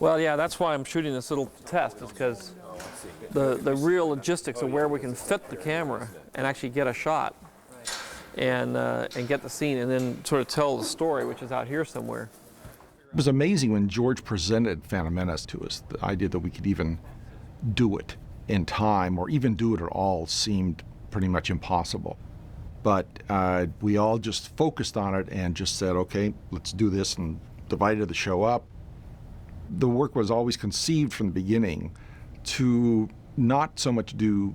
Well, yeah, that's why I'm shooting this little test, is because the real logistics of where we can fit the camera and actually get a shot and get the scene and then sort of tell the story, which is out here somewhere. It was amazing when George presented Phantom Menace to us. The idea that we could even do it in time or even do it at all seemed pretty much impossible. But we all just focused on it and just said, okay, let's do this, and divided the show up. The work was always conceived from the beginning to not so much do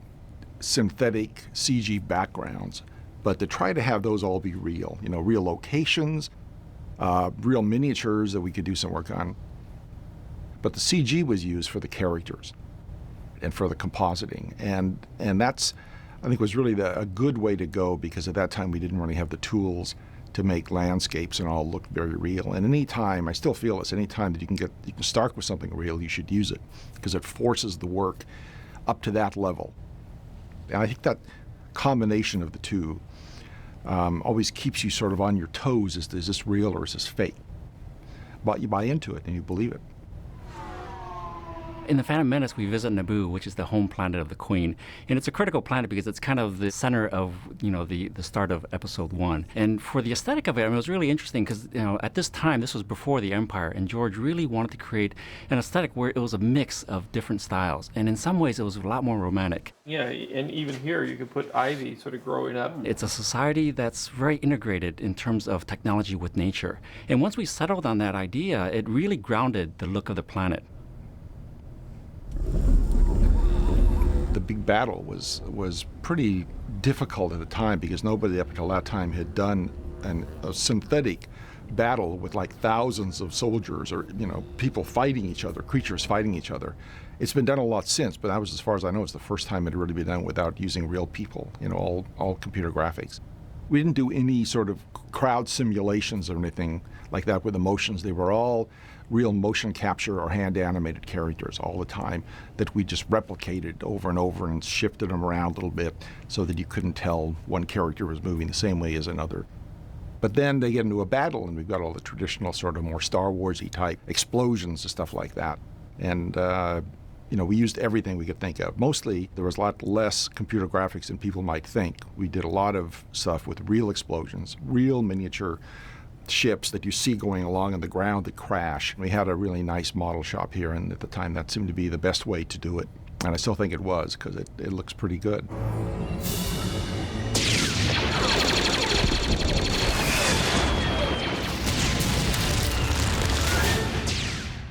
synthetic CG backgrounds, but to try to have those all be real, real locations, real miniatures that we could do some work on. But the CG was used for the characters and for the compositing. And that's, I think, was really a good way to go, because at that time we didn't really have the tools to make landscapes and all look very real. And any time, I still feel this, any time that you can start with something real, you should use it, because it forces the work up to that level. And I think that combination of the two always keeps you sort of on your toes. Is this real or is this fake? But you buy into it and you believe it. In The Phantom Menace, we visit Naboo, which is the home planet of the Queen. And it's a critical planet because it's kind of the center of, the start of Episode 1. And for the aesthetic of it, it was really interesting because, at this time, this was before the Empire, and George really wanted to create an aesthetic where it was a mix of different styles. And in some ways, it was a lot more romantic. Yeah, and even here, you could put ivy sort of growing up. It's a society that's very integrated in terms of technology with nature. And once we settled on that idea, it really grounded the look of the planet. The big battle was pretty difficult at the time, because nobody up until that time had done a synthetic battle with like thousands of soldiers or people fighting each other, creatures fighting each other. It's been done a lot since, but that was, as far as I know, it's the first time it had really been done without using real people, all computer graphics. We didn't do any sort of crowd simulations or anything like that with emotions. They were all real motion capture or hand animated characters all the time that we just replicated over and over and shifted them around a little bit so that you couldn't tell one character was moving the same way as another. But then they get into a battle and we've got all the traditional sort of more Star Wars-y type explosions and stuff like that. And we used everything we could think of. Mostly there was a lot less computer graphics than people might think. We did a lot of stuff with real explosions, real miniature ships that you see going along on the ground that crash. We had a really nice model shop here, and at the time that seemed to be the best way to do it. And I still think it was, because it looks pretty good.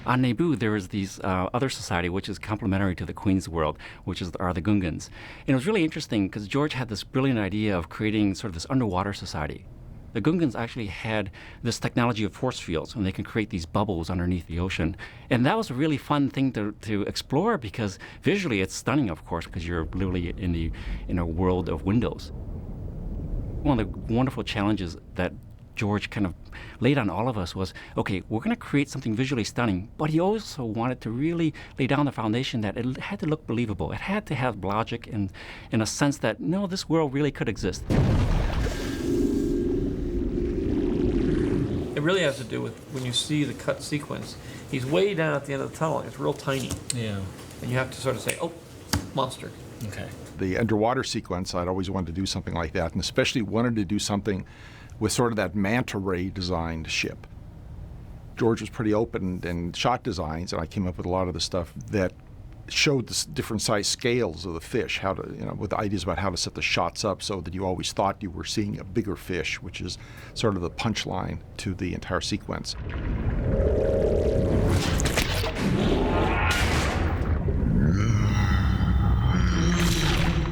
On Naboo, there is these other society which is complementary to the Queen's world, which are the Gungans. And it was really interesting because George had this brilliant idea of creating sort of this underwater society. The Gungans actually had this technology of force fields, and they can create these bubbles underneath the ocean. And that was a really fun thing to explore, because visually it's stunning, of course, because you're literally in a world of windows. One of the wonderful challenges that George kind of laid on all of us was, okay, we're going to create something visually stunning, but he also wanted to really lay down the foundation that it had to look believable. It had to have logic and in a sense that, no, this world really could exist. It really has to do with when you see the cut sequence. He's way down at the end of the tunnel. It's real tiny. Yeah. And you have to sort of say, oh, monster. Okay. The underwater sequence, I'd always wanted to do something like that, and especially wanted to do something with sort of that manta ray designed ship. George was pretty open in shot designs, and I came up with a lot of the stuff that showed the different size scales of the fish, how to, with ideas about how to set the shots up so that you always thought you were seeing a bigger fish, which is sort of the punchline to the entire sequence.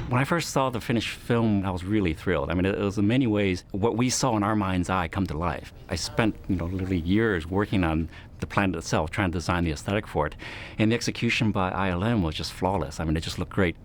When I first saw the finished film, I was really thrilled. I mean, it was in many ways what we saw in our mind's eye come to life. I spent, literally years working on the planet itself, trying to design the aesthetic for it. And the execution by ILM was just flawless. I mean, it just looked great.